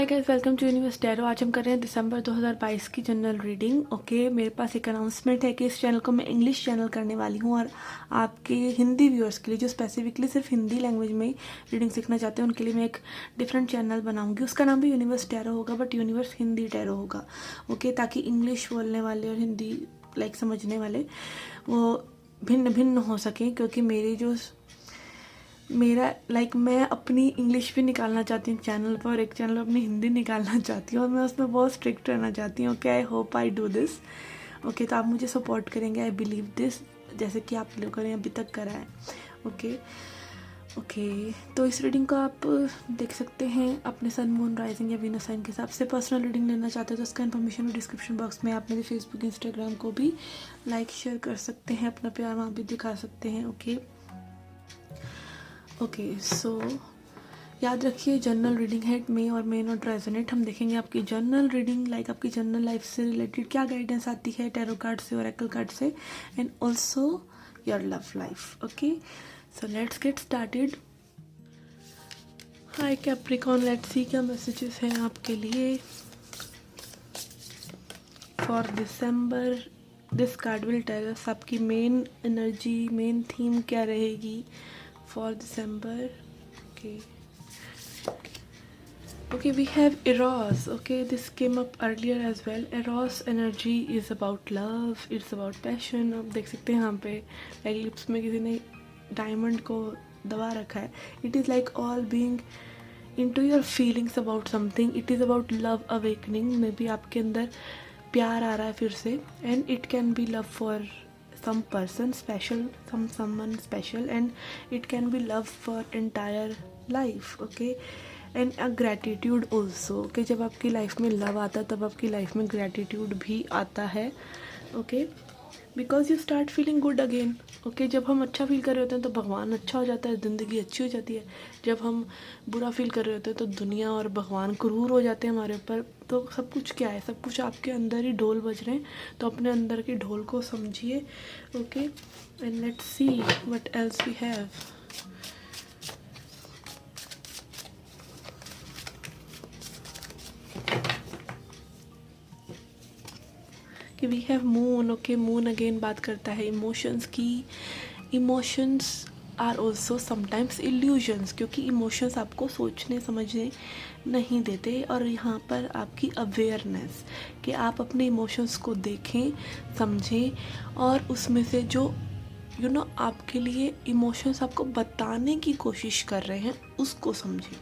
Hi guys, welcome to universe tarot. आज हम कर रहे हैं दिसंबर 2022 की जनरल रीडिंग। ओके, मेरे पास एक अनाउंसमेंट है कि इस चैनल को मैं इंग्लिश चैनल करने वाली हूँ और आपके हिंदी व्यूअर्स के लिए जो स्पेसिफिकली सिर्फ हिंदी लैंग्वेज में रीडिंग सीखना चाहते हैं उनके लिए मैं एक डिफरेंट चैनल बनाऊंगी। उसका नाम भी यूनिवर्स टैरो होगा, बट यूनिवर्स हिंदी टैरो होगा। ओके, ताकि इंग्लिश बोलने वाले और हिंदी समझने वाले वो भिन्न भिन्न हो सकें, क्योंकि मैं अपनी इंग्लिश भी निकालना चाहती हूँ एक चैनल पर और एक चैनल पर अपनी हिंदी निकालना चाहती हूँ और मैं उसमें बहुत स्ट्रिक्ट रहना चाहती हूँ। Okay, I hope I do this. Okay, तो आप मुझे सपोर्ट करेंगे, आई बिलीव दिस, जैसे कि आप लोगों ने अभी तक करा है। ओके ओके, तो इस रीडिंग को आप देख सकते हैं अपने सन, मून, राइजिंग या वीनस साइन के हिसाब से। पर्सनल रीडिंग लेना चाहते हो तो उसका इन्फॉर्मेशन डिस्क्रिप्शन बॉक्स में, आप मेरे फेसबुक इंस्टाग्राम को भी लाइक शेयर कर सकते हैं, अपना प्यार वहाँ भी दिखा सकते हैं। ओके, सो याद रखिए जनरल रीडिंग है, मे और मे नॉट रेजोनेट। हम देखेंगे आपकी जनरल रीडिंग आपकी जनरल लाइफ से रिलेटेड क्या गाइडेंस आती है टैरो कार्ड से, ओरेकल कार्ड से, and also your love life. Okay, so let's get started. Hi Capricorn, let's see क्या मैसेजेस हैं आपके लिए for December. This card will tell us आपकी मेन एनर्जी, मेन थीम क्या रहेगी for December. Okay, we have Eros. Okay, this came up earlier as well. Eros energy is about love, it's about passion. आप देख सकते हैं यहाँ पे lips में किसी ने डायमंड को दबा रखा है. It is like all being into your feelings about something. It is about love awakening. May be आपके अंदर प्यार आ रहा है फिर से, and it can be love for some person special, someone special, and it can be love for entire life. Okay, and a gratitude also. Okay, जब आपकी life में लव आता है तब आपकी लाइफ में ग्रेटिट्यूड भी आता है. Okay, because you start feeling good again. Okay, जब हम अच्छा फील कर रहे होते हैं तो भगवान अच्छा हो जाता है, ज़िंदगी अच्छी हो जाती है. जब हम बुरा फील कर रहे होते हैं तो दुनिया और भगवान क्रूर हो जाते हैं हमारे ऊपर. तो सब कुछ क्या है, सब कुछ आपके अंदर ही ढोल बज रहे हैं, तो अपने अंदर के ढोल को समझिए. Okay, and let's see what else we have. कि we have moon. Okay, moon again बात करता है इमोशंस की. Emotions are also sometimes illusions, क्योंकि इमोशंस आपको सोचने समझने नहीं देते. और यहाँ पर आपकी अवेयरनेस कि आप अपने इमोशंस को देखें, समझें, और उसमें से जो आपके लिए इमोशंस आपको बताने की कोशिश कर रहे हैं उसको समझें.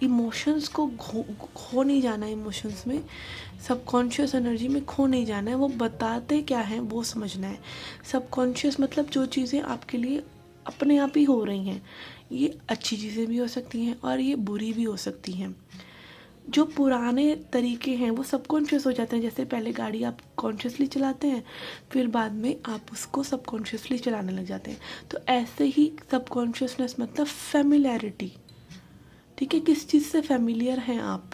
इमोशंस को खो नहीं जाना है, इमोशंस में सबकॉन्शियस एनर्जी में खो नहीं जाना है. वो बताते क्या हैं वो समझना है. सबकॉन्शियस मतलब जो चीज़ें आपके लिए अपने आप ही हो रही हैं. ये अच्छी चीज़ें भी हो सकती हैं और ये बुरी भी हो सकती हैं. जो पुराने तरीके हैं वो सबकॉन्शियस हो जाते हैं. जैसे पहले गाड़ी आप कॉन्शियसली चलाते हैं, फिर बाद में आप उसको सबकॉन्शियसली चलाने लग जाते हैं. तो ऐसे ही सबकॉन्शियसनेस मतलब फेमिलियरिटी. ठीक है, किस चीज़ से फेमिलियर हैं आप.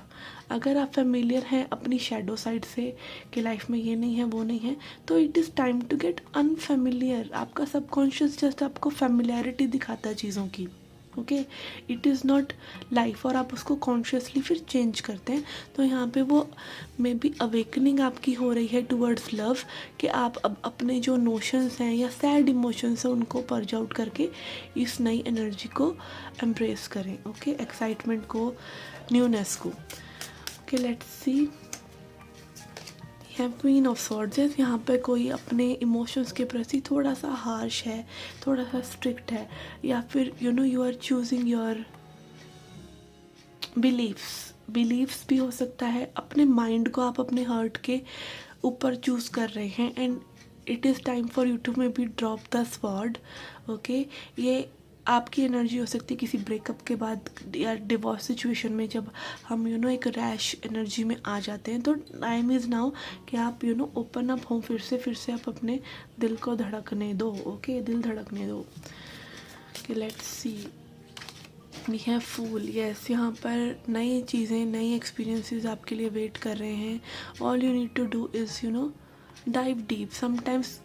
अगर आप फेमिलियर हैं अपनी शेडो साइड से कि लाइफ में ये नहीं है वो नहीं है, तो it is time to get unfamiliar. आपका सबकॉन्शियस जस्ट आपको फेमिलियरिटी दिखाता है चीज़ों की. Okay, it is not life, और आप उसको कॉन्शियसली फिर चेंज करते हैं. तो यहाँ पे वो मे बी अवेकनिंग आपकी हो रही है टूवर्ड्स लव, कि आप अब अपने जो नोशंस हैं या सैड इमोशंस हैं उनको पर्ज आउट करके इस नई एनर्जी को एम्ब्रेस करें. ओके, एक्साइटमेंट को, न्यूनेस को. Okay, let's C. Queen of swords. यहाँ पे कोई अपने इमोशंस के प्रति थोड़ा सा हार्श है, थोड़ा सा स्ट्रिक्ट है, या फिर you are choosing your beliefs भी हो सकता है. अपने माइंड को आप अपने हार्ट के ऊपर चूज़ कर रहे हैं, and it is time for you to maybe drop the sword. Okay, ये आपकी एनर्जी हो सकती है किसी ब्रेकअप के बाद या डिवोर्स सिचुएशन में. जब हम एक रैश एनर्जी में आ जाते हैं, तो टाइम इज़ नाउ कि आप ओपन अप हो, फिर से आप अपने दिल को धड़कने दो. ओके, दिल धड़कने दो. कि let's see, we have fool. Yes, यहाँ पर नई चीज़ें, नई एक्सपीरियंसेस आपके लिए वेट कर रहे हैं. All you need to do is dive deep. Sometimes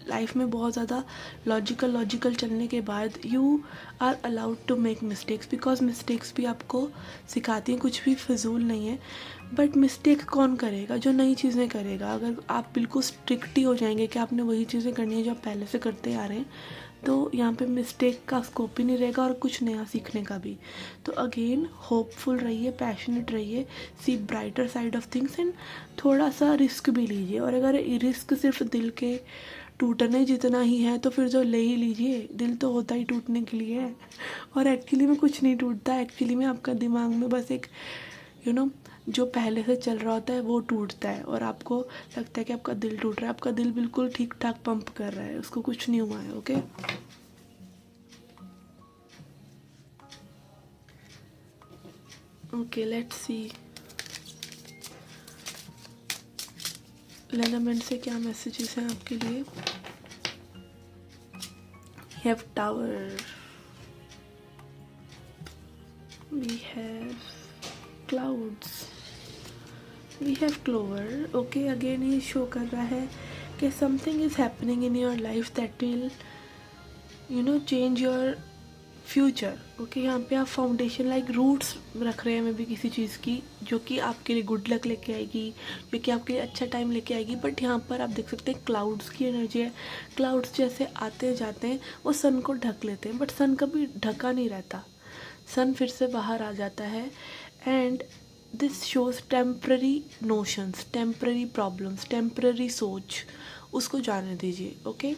life में बहुत ज़्यादा लॉजिकल चलने के बाद you are allowed to make mistakes, because mistakes भी आपको सिखाती हैं, कुछ भी फिजूल नहीं है। बट मिस्टेक कौन करेगा? जो नई चीज़ें करेगा। अगर आप बिल्कुल स्ट्रिक्ट ही हो जाएंगे कि आपने वही चीज़ें करनी है जो आप पहले से करते आ रहे हैं, तो यहाँ पे मिस्टेक का स्कोप ही नहीं रहेगा और कुछ नया सीखने का भी। तो अगेन होपफुल रहिए, पैशनेट रहिए, see brighter side of things, and थोड़ा सा रिस्क भी लीजिए। और अगर रिस्क सिर्फ दिल के टूटने जितना ही है तो फिर जो ले ही लीजिए, दिल तो होता ही टूटने के लिए है। और एक्चुअली में कुछ नहीं टूटता, एक्चुअली में आपका दिमाग में बस एक जो पहले से चल रहा होता है वो टूटता है, और आपको लगता है कि आपका दिल टूट रहा है। आपका दिल बिल्कुल ठीक ठाक पंप कर रहा है, उसको कुछ नहीं हुआ है। Okay, okay, let's see Lenormand से क्या मैसेजेस हैं आपके लिए। Have tower, we have clouds, we have clover. Okay, again ये शो कर रहा है कि something is happening in your life that will change your future. Okay, यहाँ पे आप फाउंडेशन लाइक रूट्स रख रहे हैं मे भी किसी चीज़ की, जो कि आपके लिए गुड लक लेके आएगी, जो कि आपके लिए अच्छा टाइम लेके आएगी। बट यहाँ पर आप देख सकते हैं क्लाउड्स की एनर्जी है। क्लाउड्स जैसे आते जाते हैं वो सन को ढक लेते हैं, बट सन कभी ढका नहीं रहता, सन फिर से बाहर आ जाता है। And this shows temporary notions, temporary problems, temporary सोच, उसको जाने दीजिए। ओके,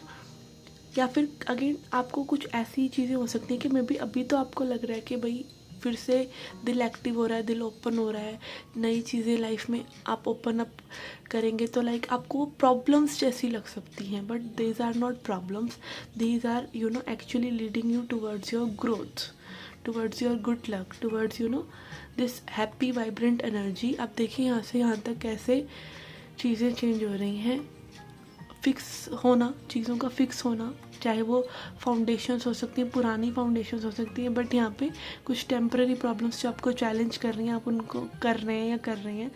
या फिर अगेन आपको कुछ ऐसी चीज़ें हो सकती हैं कि मे बी अभी तो आपको लग रहा है कि भाई फिर से दिल एक्टिव हो रहा है, दिल ओपन हो रहा है, नई चीज़ें लाइफ में आप ओपन अप करेंगे तो लाइक आपको प्रॉब्लम्स जैसी लग सकती हैं। But these are not problems, these are actually leading you towards your growth, towards your good luck, towards this happy vibrant energy. आप देखिए यहाँ से यहाँ तक कैसे चीज़ें चेंज हो रही हैं। फिक्स होना, चीज़ों का फिक्स होना, चाहे वो फाउंडेशंस हो सकती हैं, पुरानी फाउंडेशंस हो सकती हैं, बट यहाँ पे कुछ टेम्पररी प्रॉब्लम्स जो आपको चैलेंज कर रही हैं, आप उनको कर रहे हैं या कर रही हैं।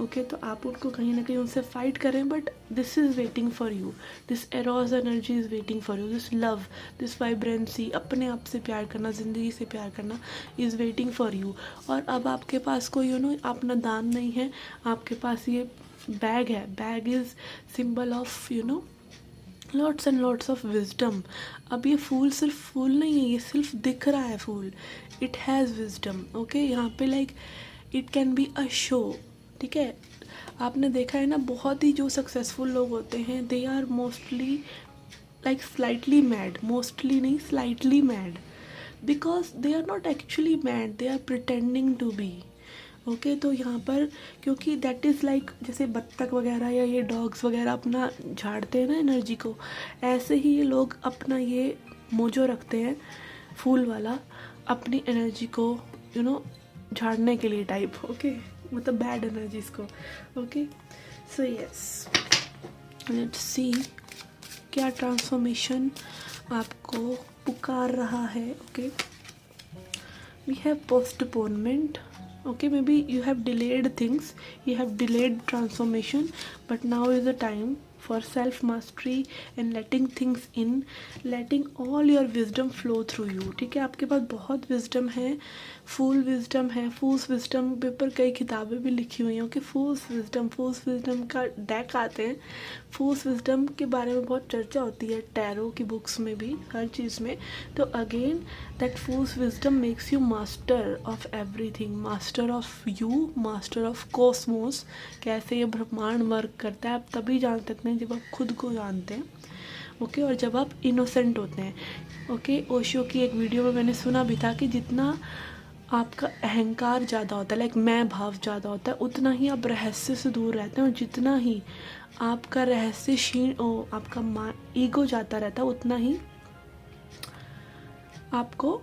ओके, तो आप उनको कहीं ना कहीं उनसे फाइट करें, but this is waiting for you, this arrows energy is waiting for you, this love, this vibrancy, अपने आप से प्यार करना, ज़िंदगी से प्यार करना इज़ वेटिंग फॉर यू। और अब आपके पास कोई अपना दान नहीं है, आपके पास ये बैग है। Bag is symbol of lots and lots of wisdom. अब ये फूल सिर्फ फूल नहीं है, ये सिर्फ दिख रहा है फूल, इट हैज़ विजडम। ओके, यहाँ पे like it can be a show. ठीक है, आपने देखा है ना, बहुत ही जो सक्सेसफुल लोग होते हैं they are mostly like slightly mad, mostly नहीं slightly mad, because they are not actually mad, they are pretending to be. Okay, तो यहाँ पर क्योंकि दैट इज़ लाइक जैसे बत्तख वगैरह या ये डॉग्स वगैरह अपना झाड़ते हैं ना एनर्जी को, ऐसे ही ये लोग अपना ये मोजो रखते हैं फूल वाला, अपनी एनर्जी को झाड़ने के लिए टाइप। ओके, मतलब बैड एनर्जीज को। Okay, so yes, let's see क्या ट्रांसफॉर्मेशन आपको पुकार रहा है। Okay, we have postponement. Okay, maybe you have delayed things, you have delayed transformation, but now is the time for self mastery and letting things in, letting all your wisdom flow through you। ठीक है, आपके पास बहुत wisdom है, full wisdom है, फूल्स wisdom पे पर कई किताबें भी लिखी हुई हैं। ओके, फूल्स विजडम का डेक आते हैं। फूल्स विजडम के बारे में बहुत चर्चा होती है टैरो की बुक्स में भी, हर चीज़ में। तो again that fools wisdom makes you master of everything, master of you, master of Cosmos. कैसे ये ब्रह्मांड वर्क करता है आप तभी जान सकते हैं जब आप खुद को जानते हैं। ओके, और जब आप इनोसेंट होते हैं। ओके, ओशो की एक वीडियो में मैंने सुना भी था कि जितना आपका अहंकार ज़्यादा होता है, लाइक मैं भाव ज़्यादा होता है, उतना ही आप रहस्य से दूर रहते हैं, और जितना ही आपका रहस्य आपका ईगो जाता रहता है, उतना ही आपको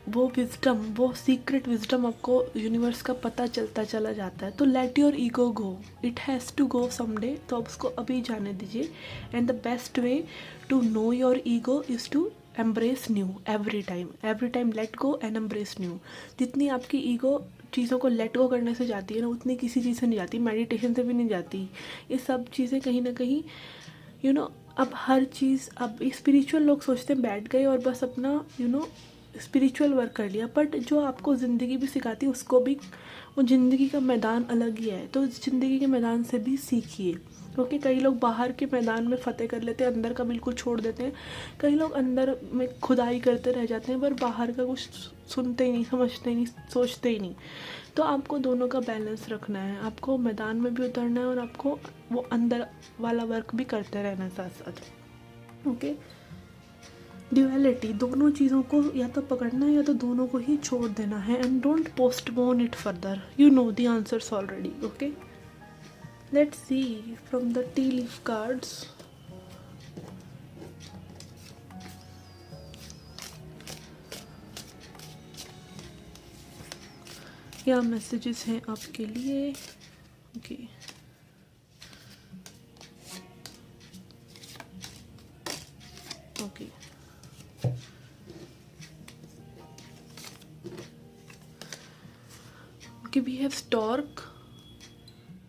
वो विजडम, वो सीक्रेट विजडम आपको यूनिवर्स का पता चलता चला जाता है। तो let your ego go, it has to go someday, तो आप उसको अभी जाने दीजिए। And the best way to know your ego is to embrace new every time let go and embrace new. जितनी आपकी ईगो चीज़ों को लेट गो करने से जाती है ना, उतनी किसी चीज़ से नहीं जाती, मेडिटेशन से भी नहीं जाती। ये सब चीज़ें कहीं ना कहीं अब हर चीज़, अब स्पिरिचुअल लोग सोचते हैं बैठ गए और बस अपना स्पिरिचुअल वर्क कर लिया, बट जो आपको ज़िंदगी भी सिखाती है उसको भी, वो ज़िंदगी का मैदान अलग ही है, तो ज़िंदगी के मैदान से भी सीखिए। क्योंकि कई लोग बाहर के मैदान में फ़तेह कर लेते हैं, अंदर का बिल्कुल छोड़ देते हैं। कई लोग अंदर में खुदाई करते रह जाते हैं पर बाहर का कुछ सुनते ही नहीं, समझते ही नहीं, सोचते ही नहीं। तो आपको दोनों का बैलेंस रखना है, आपको मैदान में भी उतरना है और आपको वो अंदर वाला वर्क भी करते रहना है साथ साथ। ओके, ड्यूअलिटी, दोनों चीज़ों को या तो पकड़ना है या तो दोनों को ही छोड़ देना है। And don't postpone it further, you know the answers already. Okay, let's C from the T leaf cards. क्या मैसेजेस हैं आपके लिए? Okay, okay, okay, we have stork,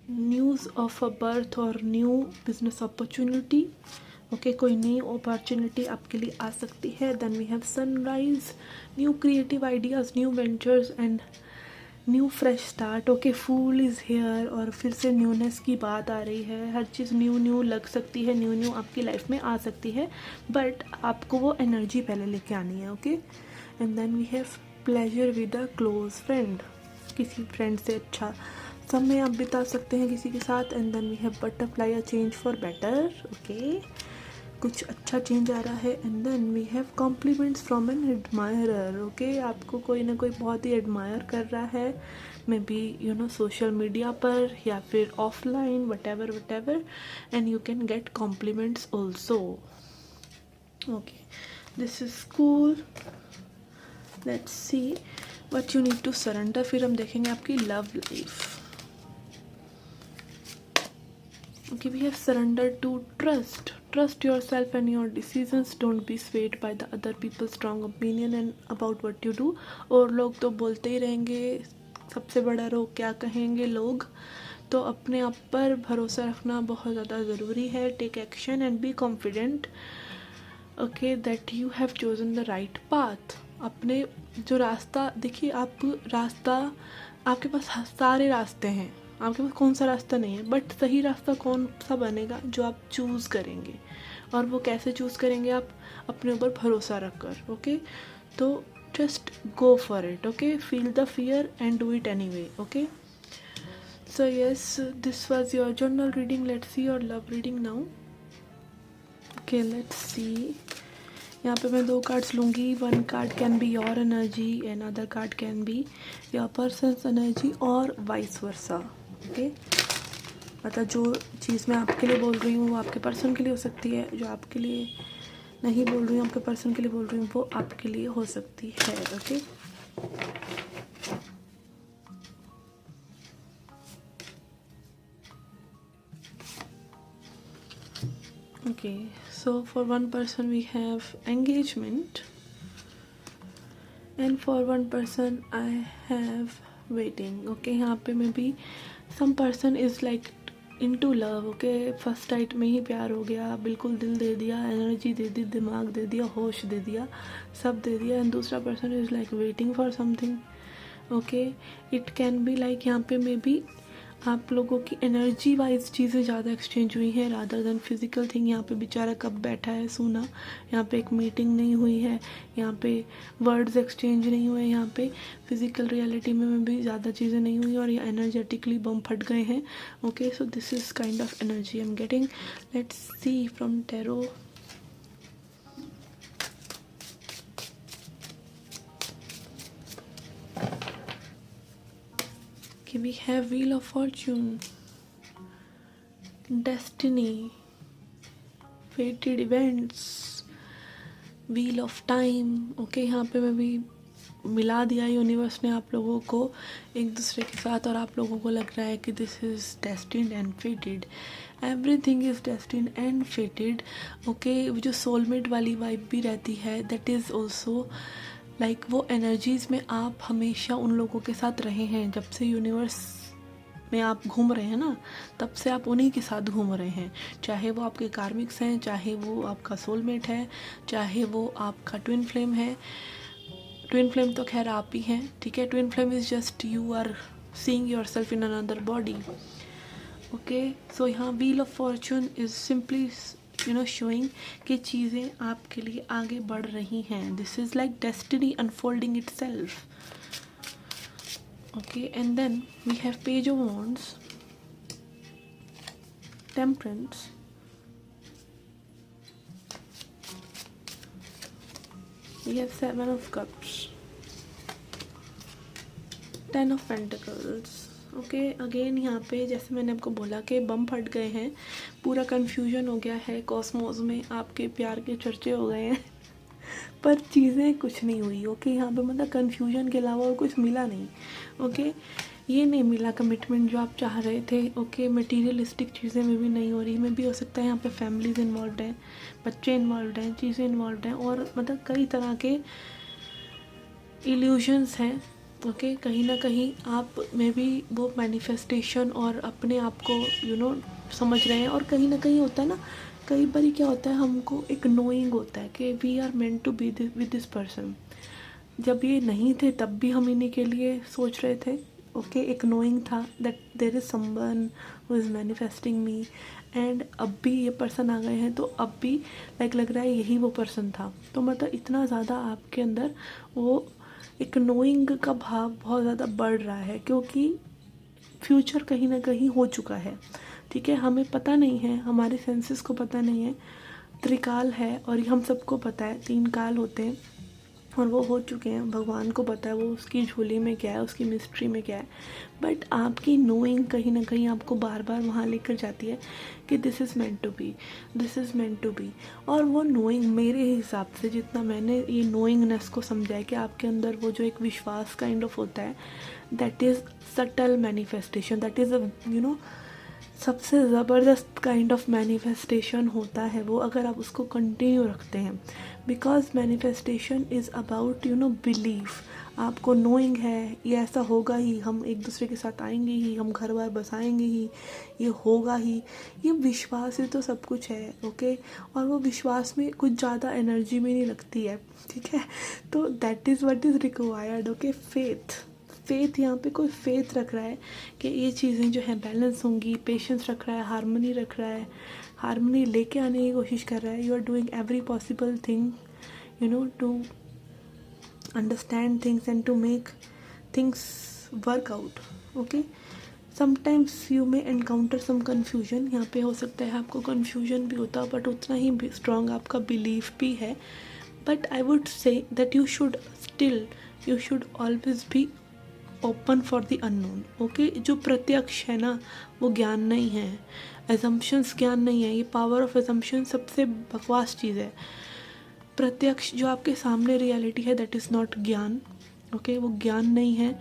news of a birth or new business opportunity. Okay, कोई नई opportunity आपके लिए आ सकती है। Then we have sunrise, new creative ideas, new ventures and new fresh start. Okay, fool is here, और फिर से न्यूनेस की बात आ रही है। हर चीज़ न्यू लग सकती है, न्यू आपकी लाइफ में आ सकती है, बट आपको वो एनर्जी पहले लेके आनी है। Okay, and then we have pleasure with a close friend, किसी फ्रेंड से अच्छा समय आप बिता सकते हैं किसी के साथ। And then we have butterfly, a change for better. Okay, कुछ अच्छा चेंज आ रहा है। And then we have compliments from an admirer. Okay, आपको कोई ना कोई बहुत ही एडमायर कर रहा है, मे बी सोशल मीडिया पर या फिर offline, whatever, and you can get compliments also. Okay, this is cool. Let's see what you need to surrender. फिर हम देखेंगे आपकी love life. Okay, we have surrendered to trust. Trust yourself and your decisions. Don't be swayed by the other people's strong opinion and about what you do. और लोग तो बोलते ही रहेंगे, सबसे बड़ा रोग क्या कहेंगे लोग। तो अपने आप पर भरोसा रखना बहुत ज़्यादा ज़रूरी है। Take action and be confident, okay, that you have chosen the right path. अपने जो रास्ता, देखिए आप रास्ता, आपके पास सारे रास्ते हैं, आपके पास कौन सा रास्ता नहीं है, बट सही रास्ता कौन सा बनेगा, जो आप चूज़ करेंगे। और वो कैसे चूज़ करेंगे? आप अपने ऊपर भरोसा रखकर। ओके, तो just go for it. Okay, feel the fear and do it any way. Okay, so yes, this was your journal reading. Let's see your love reading now. Okay, let's सी, यहाँ पे मैं 2 कार्ड्स लूँगी। 1 card can be your energy and other card can be your persons energy और vice versa. Okay, मतलब जो चीज़ मैं आपके लिए बोल रही हूँ वो आपके पर्सन के लिए हो सकती है, जो आपके लिए नहीं बोल रही हूँ, आपके पर्सन के लिए बोल रही हूँ, वो आपके लिए हो सकती है। Okay, okay, so for one person we have engagement and for one person I have waiting. Okay, यहाँ पे maybe some person is like into love. Okay, first sight में ही प्यार हो गया, बिल्कुल दिल दे दिया, एनर्जी दे दी, दिमाग दे दिया, होश दे दिया, सब दे दिया। एंड दूसरा person is like waiting for something. Okay, it can be like यहाँ पे मे बी आप लोगों की एनर्जी वाइज चीज़ें ज़्यादा एक्सचेंज हुई हैं रादर देन फिजिकल थिंग। यहाँ पे बेचारा कब बैठा है सूना, यहाँ पे एक मीटिंग नहीं हुई है, यहाँ पे वर्ड्स एक्सचेंज नहीं हुए, यहाँ पे फिजिकल रियलिटी में भी ज़्यादा चीज़ें नहीं हुई और ये एनर्जेटिकली बम फट गए हैं। Okay, so this is kind of energy I am getting. Let's see from tarot. We have Wheel of Fortune, Destiny, Fated Events, Wheel of Time. Okay, यहाँ पे मैं भी मिला दिया यूनिवर्स ने आप लोगों को एक दूसरे के साथ, और आप लोगों को लग रहा है कि this is destined and फेटेड। Everything is destined and फेटेड। Okay, जो सोलमेट वाली वाइब भी रहती है, दैट इज़ ऑल्सो लाइक वो एनर्जीज़ में आप हमेशा उन लोगों के साथ रहे हैं। जब से यूनिवर्स में आप घूम रहे हैं ना, तब से आप उन्हीं के साथ घूम रहे हैं, चाहे वो आपके कार्मिक्स हैं, चाहे वो आपका सोलमेट है, चाहे वो आपका ट्विन फ्लेम है। ट्विन फ्लेम तो खैर आप ही हैं, ठीक है। Twin flame is just you are seeing your self in another body. Okay, so यहाँ wheel of fortune is simply showing कि चीज़ें आपके लिए आगे बढ़ रही हैं। This is like destiny unfolding itself. Okay, and then we have page of wands, temperance, we have seven of cups, 10 of pentacles। Okay, again यहाँ पे जैसे मैंने आपको बोला कि बम फट गए हैं, पूरा कन्फ्यूजन हो गया है कॉस्मोस में, आपके प्यार के चर्चे हो गए हैं पर चीज़ें कुछ नहीं हुई। ओके, यहाँ पे मतलब कन्फ्यूजन के अलावा और कुछ मिला नहीं। ओके, ये नहीं मिला कमिटमेंट जो आप चाह रहे थे। ओके, मटीरियलिस्टिक चीज़ें में भी नहीं हो रही, में भी हो सकता है यहाँ पे फैमिलीज इन्वॉल्व हैं, बच्चे इन्वॉल्व हैं, चीज़ें इन्वॉल्व हैं, और मतलब कई तरह के इल्यूजन्स हैं। ओके, कहीं ना कहीं आप में भी वो मैनिफेस्टेशन और अपने आप को समझ रहे हैं। और कहीं ना कहीं होता है ना, कई बार क्या होता है, हमको एक नोइंग होता है कि we are meant to be with this person. जब ये नहीं थे तब भी हम इन्हीं के लिए सोच रहे थे। ओके, एक नोइंग था that there is someone who is manifesting me, and अब भी ये पर्सन आ गए हैं, तो अब भी लाइक लग रहा है यही वो पर्सन था। तो मतलब इतना ज़्यादा आपके अंदर वो एक नोइंग का भाव बहुत ज़्यादा बढ़ रहा है, क्योंकि फ्यूचर कहीं ना कहीं हो चुका है। ठीक है, हमें पता नहीं है, हमारे सेंसेस को पता नहीं है, त्रिकाल है और हम सबको पता है 3 काल होते हैं और वो हो चुके हैं, भगवान को पता है वो उसकी झोली में क्या है, उसकी मिस्ट्री में क्या है। बट आपकी नोइंग कहीं ना कहीं आपको बार बार वहाँ लेकर जाती है कि this is meant to be, this is meant to be. और वो नोइंग, मेरे हिसाब से जितना मैंने ये नोइंगनेस को समझा है कि आपके अंदर वो जो एक विश्वास काइंड ऑफ होता है, that is subtle manifestation, that is सबसे ज़बरदस्त काइंड ऑफ मैनिफेस्टेशन होता है वो, अगर आप उसको कंटिन्यू रखते हैं। Because manifestation is about belief. आपको नोइंग है ये ऐसा होगा ही, हम एक दूसरे के साथ आएंगे ही, हम घर बार बसाएंगे ही, ये होगा ही, ये विश्वास ही तो सब कुछ है। ओके, और वो विश्वास में कुछ ज़्यादा एनर्जी भी नहीं लगती है, ठीक है। तो that is what is required. Okay, faith यहाँ पे कोई फेथ रख रहा है कि ये चीज़ें जो है बैलेंस होंगी, पेशेंस रख रहा है, हारमोनी रख रहा है, हारमोनी लेके आने की कोशिश कर रहा है। You are doing every possible thing to understand things and to make things work out. Okay, sometimes you may encounter some confusion, यहाँ पे हो सकता है आपको कन्फ्यूजन भी होता, बट उतना ही स्ट्रॉन्ग आपका बिलीफ भी है। But I would say that you should always be open for the unknown. Okay, जो प्रत्यक्ष है ना वो ज्ञान नहीं है, एजम्पशंस ज्ञान नहीं है। ये पावर ऑफ एजम्पशन सबसे बकवास चीज़ है। प्रत्यक्ष जो आपके सामने रियलिटी है, दैट इज़ नॉट ज्ञान। ओके, वो ज्ञान नहीं है।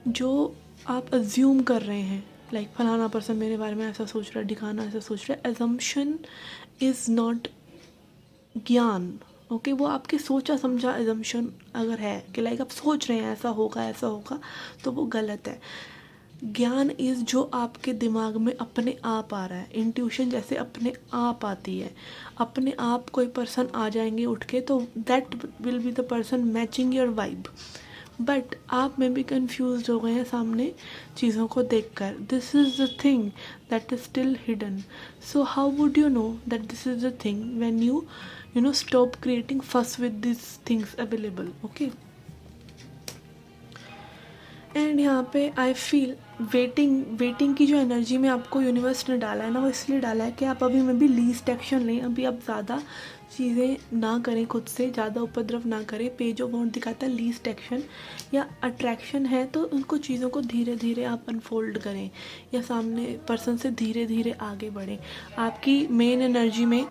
जो आप अज्यूम कर रहे हैं, लाइक फलाना पर्सन मेरे बारे में ऐसा सोच रहा है, ढिकाना ऐसा सोच रहा है, एजम्पशन इज़ नॉट ज्ञान। ओके, वो आपके सोचा समझा एजम्पशन अगर है कि लाइक आप सोच रहे हैं ऐसा होगा, तो वो गलत है। ज्ञान इज़ जो आपके दिमाग में अपने आप आ रहा है, इंट्यूशन जैसे अपने आप आती है, अपने आप कोई पर्सन आ जाएंगे उठ के, तो that will be the person matching your vibe. But आप में भी कंफ्यूज हो गए हैं सामने चीज़ों को देखकर। This is the thing that is still hidden. So how would you know that this is the thing when you stop creating fuss with these things available। okay, and यहाँ पे आई फील वेटिंग की जो energy में आपको universe ने डाला है ना, वो इसलिए डाला है कि आप अभी में भी लीस्ट एक्शन लें, अभी आप ज़्यादा चीज़ें ना करें, खुद से ज़्यादा उपद्रव ना करें। पेज ऑफ वॉन्ड दिखाता है लीस्ट एक्शन, या अट्रैक्शन है तो उनको चीज़ों को धीरे धीरे आप अनफोल्ड करें, या सामने पर्सन से धीरे धीरे आगे बढ़ें। आपकी मेन एनर्जी में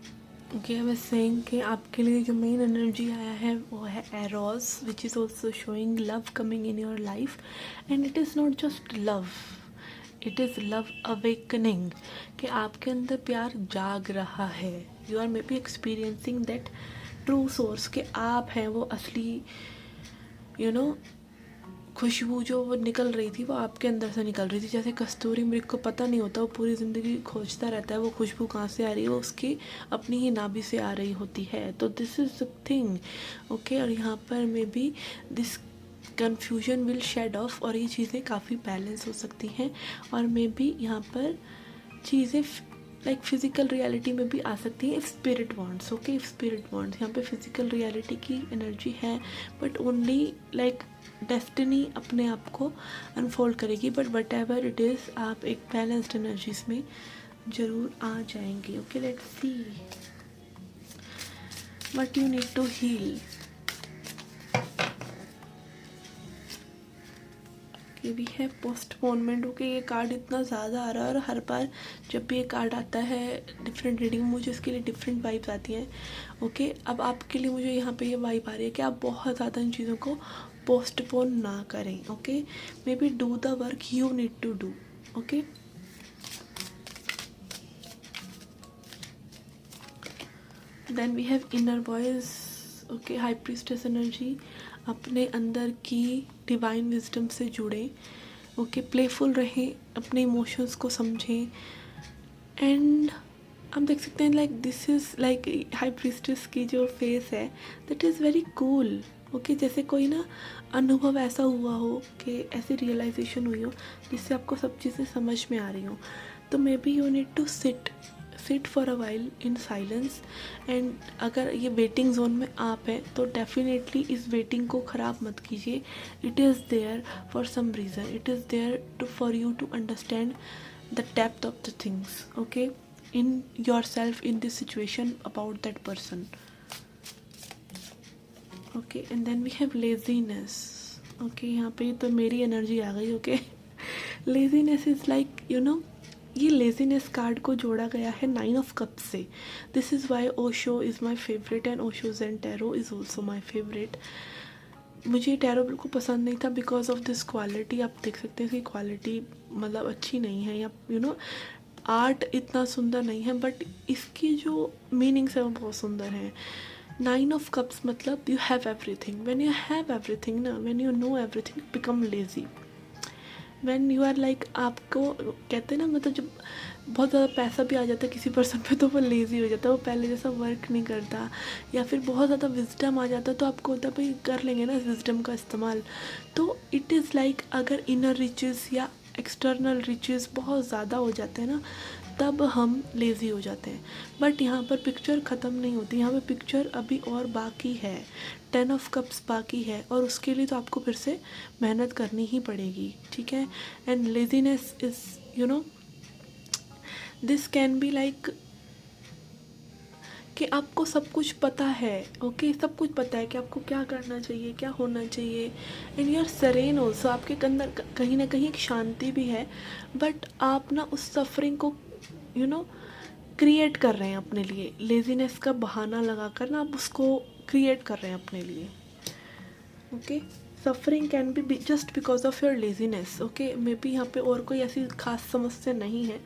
ओके, आई वाज सेइंग कि आपके लिए जो मेन एनर्जी आया है वो है Eros, which is also showing love coming in your life. And it is not just love, it is love awakening, कि आपके अंदर प्यार जाग रहा है। You are maybe experiencing that true source, के आप हैं वो असली खुशबू जो वो निकल रही थी वो आपके अंदर से निकल रही थी। जैसे कस्तूरी मृग को पता नहीं होता, वो पूरी ज़िंदगी खोजता रहता है वो खुशबू कहाँ से आ रही है, वो उसकी अपनी ही नाभि से आ रही होती है। तो this is the thing, okay. और यहाँ पर maybe this confusion will shed off, और ये चीज़ें काफ़ी बैलेंस हो सकती हैं। और मे बी यहाँ पर चीज़ें लाइक फिजिकल रियलिटी में भी आ सकती है if spirit wants, okay. If spirit wants, यहाँ पे फिजिकल रियलिटी की एनर्जी है, बट ओनली लाइक डेस्टिनी अपने आप को अनफोल्ड करेगी। But whatever it is, आप एक बैलेंस्ड एनर्जीज में ज़रूर आ जाएंगे, okay. Let's see what you need to heal. कि वी है पोस्टपोनमेंट, ओके। ये कार्ड इतना ज़्यादा आ रहा है, और हर बार जब भी ये कार्ड आता है डिफरेंट रीडिंग में मुझे इसके लिए डिफरेंट वाइब्स आती हैं, ओके। अब आपके लिए मुझे यहाँ पे ये वाइब आ रही है कि आप बहुत ज़्यादा इन चीज़ों को पोस्टपोन ना करें, okay. Maybe do the work you need to do, okay. Then we have inner voice, okay. High priestess energy, अपने अंदर की डिवाइन विजडम से जुड़ें, ओके। प्लेफुल रहें, अपने इमोशंस को समझें। एंड हम देख सकते हैं like this is like high priestess की जो फेस है that is very cool, okay. जैसे कोई ना अनुभव ऐसा हुआ हो कि ऐसी रियलाइजेशन हुई हो जिससे आपको सब चीज़ें समझ में आ रही हो। तो maybe you need to sit for a while in silence. And अगर ये वेटिंग जोन में आप हैं तो डेफिनेटली इस वेटिंग को ख़राब मत कीजिए। It is there for some reason, it is there to for you to understand the depth of the things, okay, in your self, in this situation, about that person, okay. And then we have laziness, okay. यहाँ पे तो मेरी energy आ गई, okay. Laziness is like you know, ये laziness card को जोड़ा गया है 9 ऑफ कप्स से। This is why Osho is my favourite and Osho zen tarot is also my favourite. मुझे टैरो बिल्कुल पसंद नहीं था बिकॉज ऑफ दिस क्वालिटी। आप देख सकते हैं कि क्वालिटी मतलब अच्छी नहीं है, या यू नो आर्ट इतना सुंदर नहीं है, बट इसकी जो मीनिंग्स है वो बहुत सुंदर हैं। 9 ऑफ कप्स मतलब you have everything. When you have everything ना, when you know everything, become lazy. When you are like, आपको कहते हैं ना, मतलब जब बहुत ज़्यादा पैसा भी आ जाता है किसी पर्सन पे तो वो लेज़ी हो जाता है, वो पहले जैसा वर्क नहीं करता। या फिर बहुत ज़्यादा विजडम आ जाता है तो आपको होता है भाई कर लेंगे ना इस विजडम का इस्तेमाल। तो इट इज़ लाइक अगर इनर रिचेस या एक्सटर्नल रिचेस बहुत ज़्यादा हो जाते हैं ना, तब हम लेज़ी हो जाते हैं। बट यहाँ पर पिक्चर ख़त्म नहीं होती, यहाँ पर पिक्चर अभी और बाकी है। 10 ऑफ कप्स बाकी है, और उसके लिए तो आपको फिर से मेहनत करनी ही पड़ेगी, ठीक है। And laziness is you know, this can be like कि आपको सब कुछ पता है, ओके। सब कुछ पता है कि आपको क्या करना चाहिए, क्या होना चाहिए। And you are Saren also, आपके अंदर कहीं ना कहीं एक शांति भी है, बट आप ना उस सफरिंग को यू नो क्रिएट कर रहे हैं अपने लिए। लेजीनेस का बहाना लगाकर ना आप उसको क्रिएट कर रहे हैं अपने लिए, okay. Suffering can be just because of your laziness, okay. May be यहाँ पे और कोई ऐसी खास समस्या नहीं है।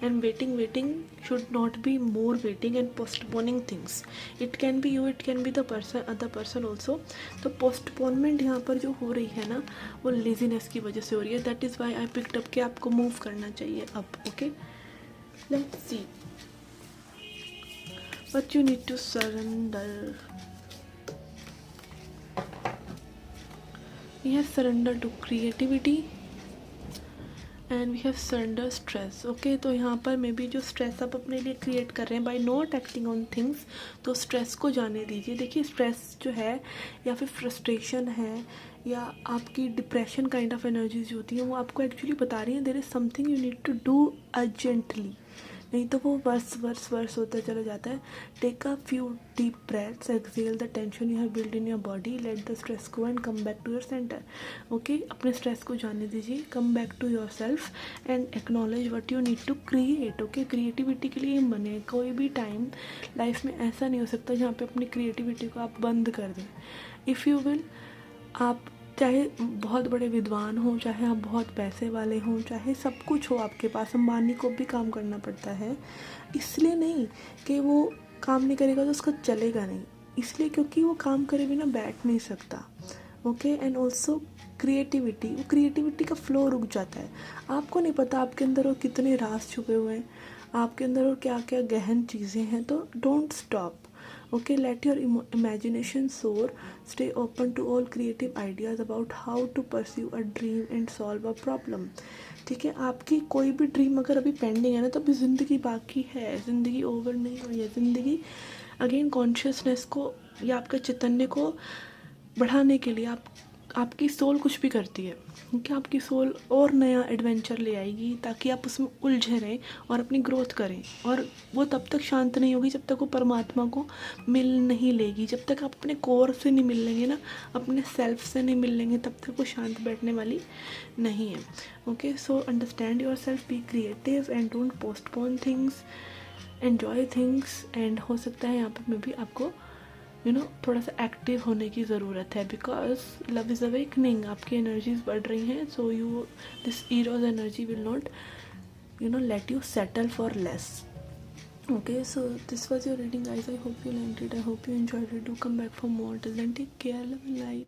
And waiting should not be more waiting and postponing things. It can be you, it can be the person, other person also. तो पोस्टपोनमेंट यहाँ पर जो हो रही है ना, वो लेजीनेस की वजह से हो रही है। That is why I picked up कि आपको मूव करना चाहिए अब, okay. Let's see what you need to surrender. We have surrender to creativity and we have surrender stress, okay। तो यहाँ पर मे बी जो स्ट्रेस आप अपने लिए क्रिएट कर रहे हैं by not acting on things, तो स्ट्रेस को जाने दीजिए। देखिए स्ट्रेस जो है या फिर फ्रस्ट्रेशन है या आपकी डिप्रेशन काइंड ऑफ एनर्जीज जो होती हैं, वो आपको एक्चुअली बता रही हैं there is something you need to do urgently, नहीं तो वो वर्स होता चला जाता है। Take a few deep breaths, exhale the tension you have build in your body, let the stress go and come back to your centre, okay. अपने stress को जाने दीजिए, come back to yourself and acknowledge what you need to create, okay. Creativity के लिए बने। कोई भी time life में ऐसा नहीं हो सकता जहाँ पे अपनी क्रिएटिविटी को आप बंद कर दें। इफ़ यू विल, आप चाहे बहुत बड़े विद्वान हों, चाहे आप बहुत पैसे वाले हों, चाहे सब कुछ हो आपके पास, अंबानी को भी काम करना पड़ता है। इसलिए नहीं कि वो काम नहीं करेगा तो उसका चलेगा नहीं, इसलिए क्योंकि वो काम करे बिना बैठ नहीं सकता, ओके। एंड ऑल्सो क्रिएटिविटी, वो क्रिएटिविटी का फ्लो रुक जाता है। आपको नहीं पता आपके अंदर और कितने राज छुपे हुए हैं, आपके अंदर और क्या क्या गहन चीज़ें हैं। तो don't stop, okay, let your imagination soar, stay open to all creative ideas about how to pursue a dream and solve a problem. ठीक है, आपकी कोई भी ड्रीम अगर अभी पेंडिंग है ना, तो अभी ज़िंदगी बाकी है, ज़िंदगी ओवर नहीं हुई है। ज़िंदगी अगेन कॉन्शियसनेस को या आपके चैतन्य को बढ़ाने के लिए आपकी सोल कुछ भी करती है, क्योंकि आपकी सोल और नया एडवेंचर ले आएगी ताकि आप उसमें उलझे रहें और अपनी ग्रोथ करें। और वो तब तक शांत नहीं होगी जब तक वो परमात्मा को मिल नहीं लेगी। जब तक आप अपने कोर से नहीं मिल लेंगे ना, अपने सेल्फ से नहीं मिल लेंगे, तब तक वो शांत बैठने वाली नहीं है। Okay, so understand your self, be creative and don't postpone things, enjoy things. And हो सकता है यहाँ पर मैं भी आपको थोड़ा सा एक्टिव होने की ज़रूरत है, बिकॉज लव इज़ अवेकनिंग, आपकी एनर्जीज बढ़ रही हैं। So this Eros energy will not let you settle for less. Okay, so this was your reading, guys. I hope you liked it. I hope you enjoyed it. Do come back for more. Till then, take care. Love and light.